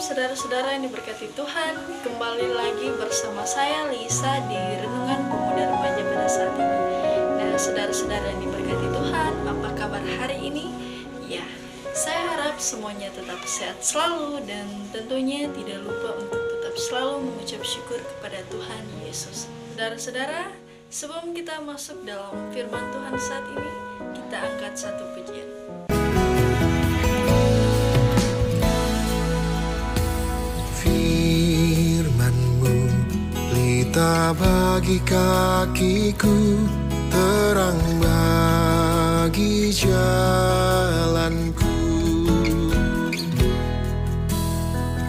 saudara-saudara yang diberkati Tuhan. Kembali lagi bersama saya Lisa di Renungan Pemuda Remaja pada saat ini. Nah, saudara-saudara yang diberkati Tuhan, apa kabar hari ini? Ya, saya harap semuanya tetap sehat selalu dan tentunya tidak lupa untuk tetap selalu mengucap syukur kepada Tuhan Yesus. Saudara-saudara, sebelum kita masuk dalam firman Tuhan saat ini, kita angkat satu pujian. Pelita bagi kakiku, terang bagi jalanku.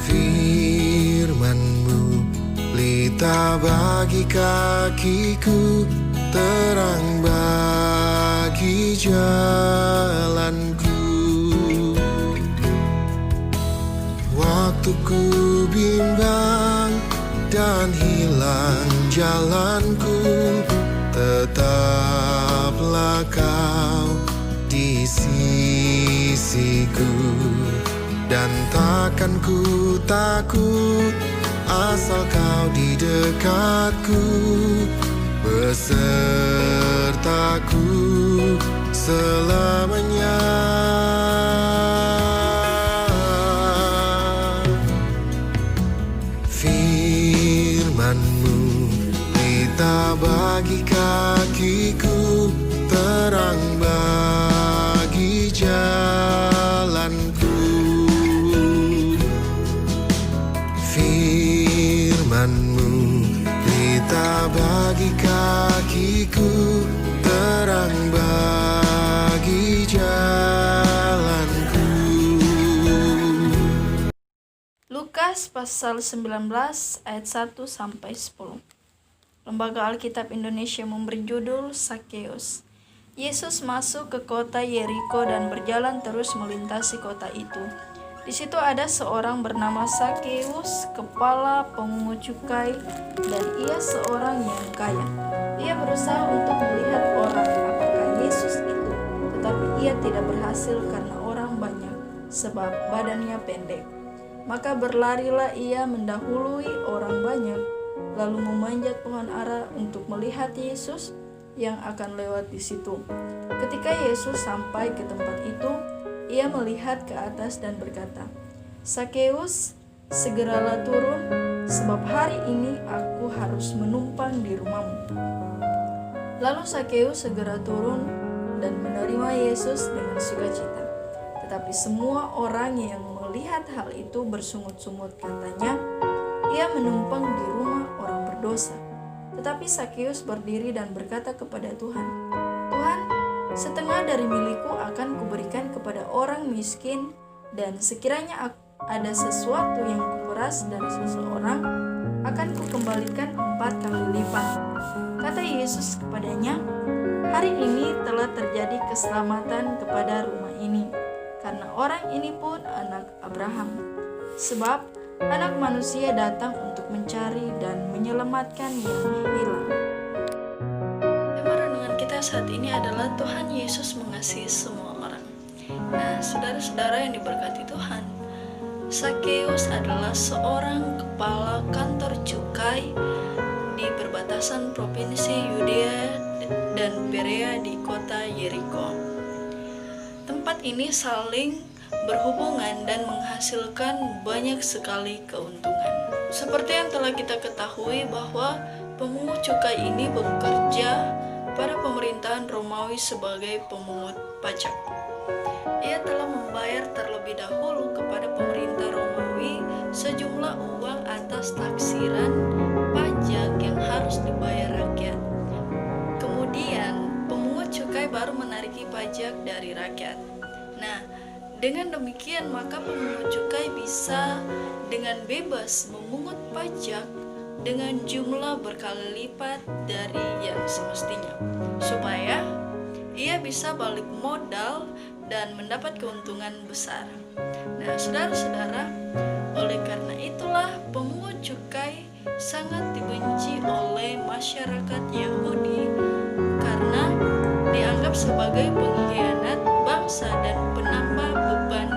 Firman-Mu pelita bagi kakiku, terang bagi jalanku. Waktu ku bimbang dan hilang jalanku, tetaplah Kau di sisiku. Dan takkan ku takut asal Kau di dekatku, besertaku selamanya. Pelita bagi kakiku, terang bagi jalanku. Firman-Mu pelita bagi kakiku, terang bagi jalanku. Lukas pasal 19 ayat 1-10. Lembaga Alkitab Indonesia memberi judul Sakeus. Yesus masuk ke kota Yeriko dan berjalan terus melintasi kota itu. Di situ ada seorang bernama Sakeus, kepala pemungut cukai, dan ia seorang yang kaya. Ia berusaha untuk melihat orang apakah Yesus itu, tetapi ia tidak berhasil karena orang banyak, sebab badannya pendek. Maka berlarilah ia mendahului orang banyak, lalu memanjat pohon ara untuk melihat Yesus yang akan lewat di situ. Ketika Yesus sampai ke tempat itu, ia melihat ke atas dan berkata, "Sakeus, segeralah turun, sebab hari ini aku harus menumpang di rumahmu." Lalu Sakeus segera turun dan menerima Yesus dengan sukacita. Tetapi semua orang yang melihat hal itu bersungut-sungut, katanya, "Ia menumpang di rumah orang berdosa." Tetapi Sakeus berdiri dan berkata kepada Tuhan, "Tuhan, setengah dari milikku akan kuberikan kepada orang miskin, dan sekiranya ada sesuatu yang kuperas dari seseorang, akan kukembalikan 4 kali lipat." Kata Yesus kepadanya, "Hari ini telah terjadi keselamatan kepada rumah ini, karena orang ini pun anak Abraham. Sebab Anak Manusia datang untuk mencari dan menyelamatkan yang hilang." Tema renungan kita saat ini adalah Tuhan Yesus mengasihi semua orang. Nah, saudara-saudara yang diberkati Tuhan, Sakeus adalah seorang kepala kantor cukai di perbatasan provinsi Yudea dan Perea di kota Yeriko. Tempat ini saling berhubungan dan menghasilkan banyak sekali keuntungan. Seperti yang telah kita ketahui bahwa pemungut cukai ini bekerja pada pemerintahan Romawi sebagai pemungut pajak. Ia telah membayar terlebih dahulu kepada pemerintah Romawi sejumlah uang atas taksiran pajak yang harus dibayar rakyat. Kemudian pemungut cukai baru menariki pajak dari rakyat. Nah, dengan demikian maka pemungut cukai bisa dengan bebas memungut pajak dengan jumlah berkali lipat dari yang semestinya, supaya ia bisa balik modal dan mendapat keuntungan besar. Nah, saudara-saudara, oleh karena itulah pemungut cukai sangat dibenci oleh masyarakat Yahudi karena dianggap sebagai pengkhianat bangsa dan penambah beban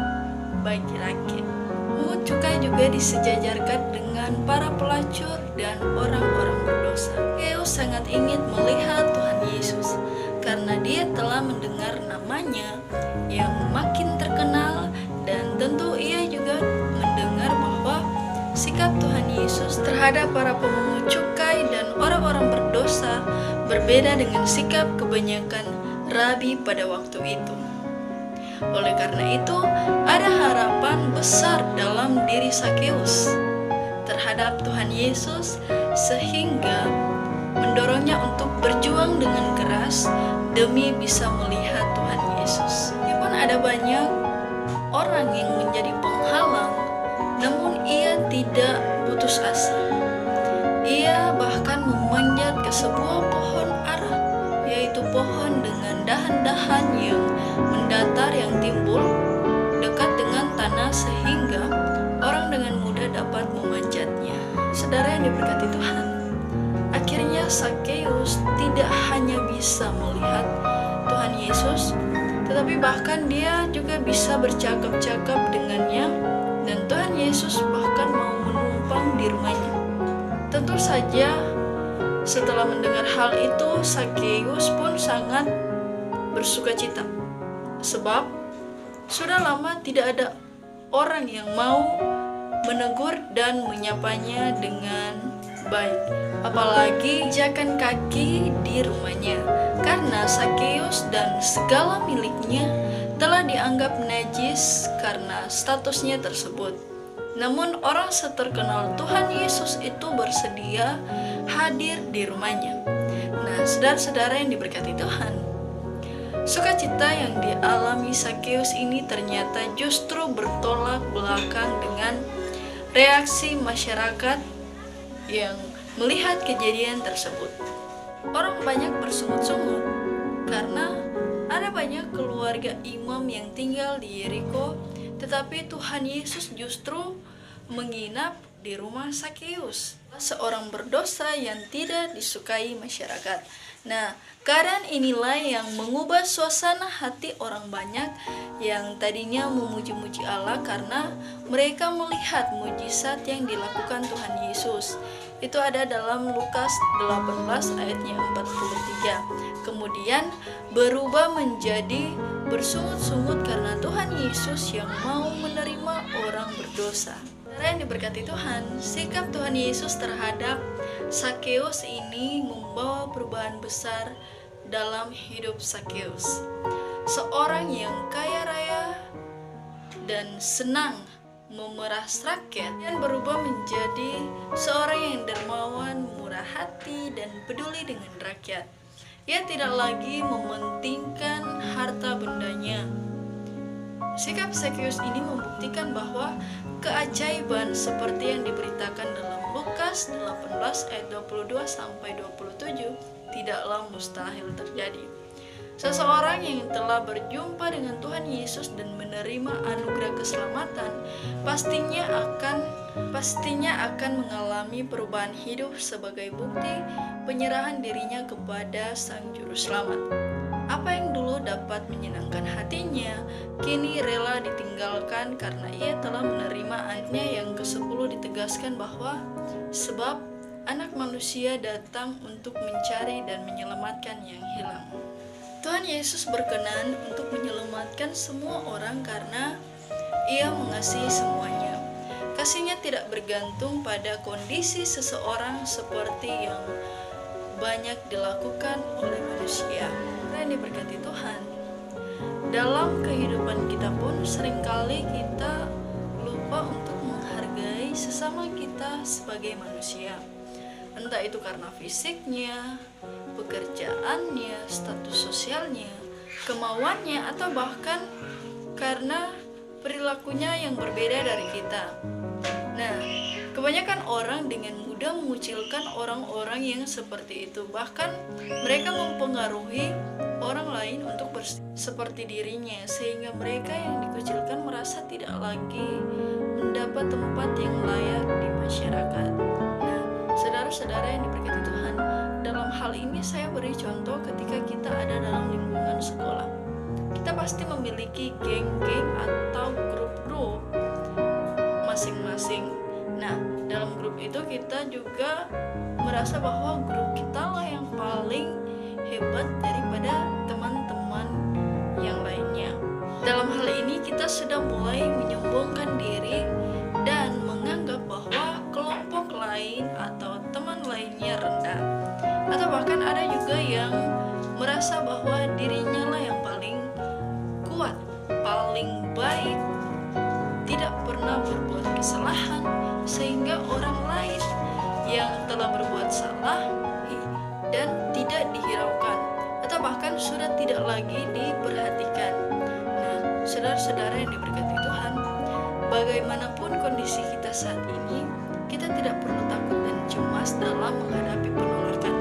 bagi rakyat. Pungut cukai juga disejajarkan dengan para pelacur dan orang-orang berdosa. Zakheus sangat ingin melihat Tuhan Yesus karena dia telah mendengar namanya yang makin terkenal, dan tentu ia juga mendengar bahwa sikap Tuhan Yesus terhadap para pemungut cukai dan orang-orang berdosa berbeda dengan sikap kebanyakan rabi pada waktu itu. Oleh karena itu, ada harapan besar dalam diri Zakheus terhadap Tuhan Yesus sehingga mendorongnya untuk berjuang dengan keras demi bisa melihat Tuhan Yesus. Meskipun ada banyak orang yang menjadi penghalang, namun ia tidak putus asa. Ia bahkan memanjat ke sebuah pohon ara, yaitu pohon dengan dahan-dahan yang mendatar yang timbul dekat dengan tanah sehingga orang dengan mudah dapat memanjatnya. Saudara yang diberkati Tuhan, akhirnya Zakheus tidak hanya bisa melihat Tuhan Yesus, tetapi bahkan dia juga bisa bercakap-cakap dengannya, dan Tuhan Yesus bahkan mau menumpang di rumahnya. Tentu saja setelah mendengar hal itu, Zakheus pun sangat bersukacita, sebab sudah lama tidak ada orang yang mau menegur dan menyapanya dengan baik, apalagi injakan kaki di rumahnya, karena Zakheus dan segala miliknya telah dianggap najis karena statusnya tersebut. Namun orang seterkenal Tuhan Yesus itu bersedia hadir di rumahnya. Nah, saudara-saudara yang diberkati Tuhan, sukacita yang dialami Zakheus ini ternyata justru bertolak belakang dengan reaksi masyarakat yang melihat kejadian tersebut. Orang banyak bersungut-sungut karena ada banyak keluarga imam yang tinggal di Yeriko, tetapi Tuhan Yesus justru menginap di rumah Zakheus, seorang berdosa yang tidak disukai masyarakat. Nah, keadaan inilah yang mengubah suasana hati orang banyak yang tadinya memuji-muji Allah karena mereka melihat mujizat yang dilakukan Tuhan Yesus. Itu ada dalam Lukas 18 ayatnya 43. Kemudian berubah menjadi bersungut-sungut karena Tuhan Yesus yang mau menerima orang berdosa. Saudara yang diberkati Tuhan, sikap Tuhan Yesus terhadap Zakheus ini membawa perubahan besar dalam hidup Zakheus. Seorang yang kaya raya dan senang memeras rakyat dan berubah menjadi seorang yang dermawan, murah hati, dan peduli dengan rakyat. Ia tidak lagi mementingkan harta bendanya. Sikap Zakheus ini membuktikan bahwa keajaiban seperti yang diberitakan dalam Lukas 18 ayat 22 sampai 27 tidaklah mustahil terjadi. Seseorang yang telah berjumpa dengan Tuhan Yesus dan menerima anugerah keselamatan pastinya akan mengalami perubahan hidup sebagai bukti penyerahan dirinya kepada Sang Juru Selamat. Apa yang dulu dapat menyenangkan hatinya, kini rela ditinggalkan karena ia telah menerima anaknya yang ke-10. Ditegaskan bahwa sebab Anak Manusia datang untuk mencari dan menyelamatkan yang hilang. Tuhan Yesus berkenan untuk menyelamatkan semua orang karena Ia mengasihi semuanya. Kasihnya tidak bergantung pada kondisi seseorang seperti yang banyak dilakukan oleh manusia. Yang diberkati Tuhan, dalam kehidupan kita pun seringkali kita lupa untuk menghargai sesama kita sebagai manusia. Entah itu karena fisiknya, pekerjaannya, status sosialnya, kemauannya, atau bahkan karena perilakunya yang berbeda dari kita. Nah, kebanyakan orang dengan mudah mengucilkan orang-orang yang seperti itu. Bahkan mereka mempengaruhi orang lain untuk seperti dirinya, sehingga mereka yang dikucilkan merasa tidak lagi mendapat tempat yang layak di masyarakat. Nah, saudara-saudara yang diberkati Tuhan, dalam hal ini saya beri contoh ketika kita ada dalam lingkungan sekolah. Kita pasti memiliki geng-geng atau grup-grup masing-masing. Nah, dalam grup itu kita juga merasa bahwa grup kita lah yang paling hebat daripada teman-teman yang lainnya. Dalam hal ini kita sudah mulai menyombongkan diri dan menganggap bahwa kelompok lain atau teman lainnya rendah. Atau bahkan ada juga yang merasa bahwa dirinya lah yang paling kuat, paling baik, tidak pernah berbuat kesalahan, sehingga orang lain yang telah berbuat salah dan tidak dihiraukan, atau bahkan sudah tidak lagi diperhatikan. Nah, saudara-saudara yang diberkati Tuhan, bagaimanapun kondisi kita saat ini, kita tidak perlu takut dan cemas dalam menghadapi penolakan,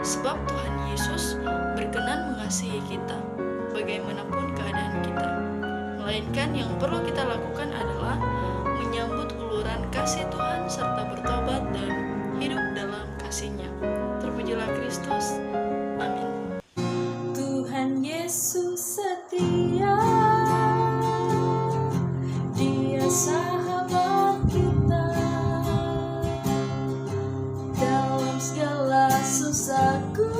sebab Tuhan Yesus berkenan mengasihi kita bagaimanapun keadaan kita. Melainkan yang perlu kita lakukan adalah menyambut uluran kasih Tuhan serta bertobat dan hidup dalam kasih-Nya. Terpujilah Kristus. Amin. Tuhan Yesus setia, Dia sahabat kita dalam segala susahku,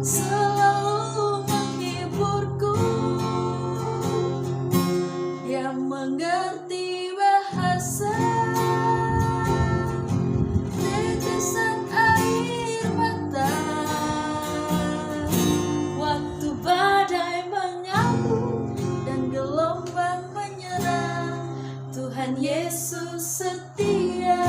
selalu menghiburku, yang mengerti bahasa tetesan air mata waktu badai mengamuk dan gelombang menyerang. Tuhan Yesus setia.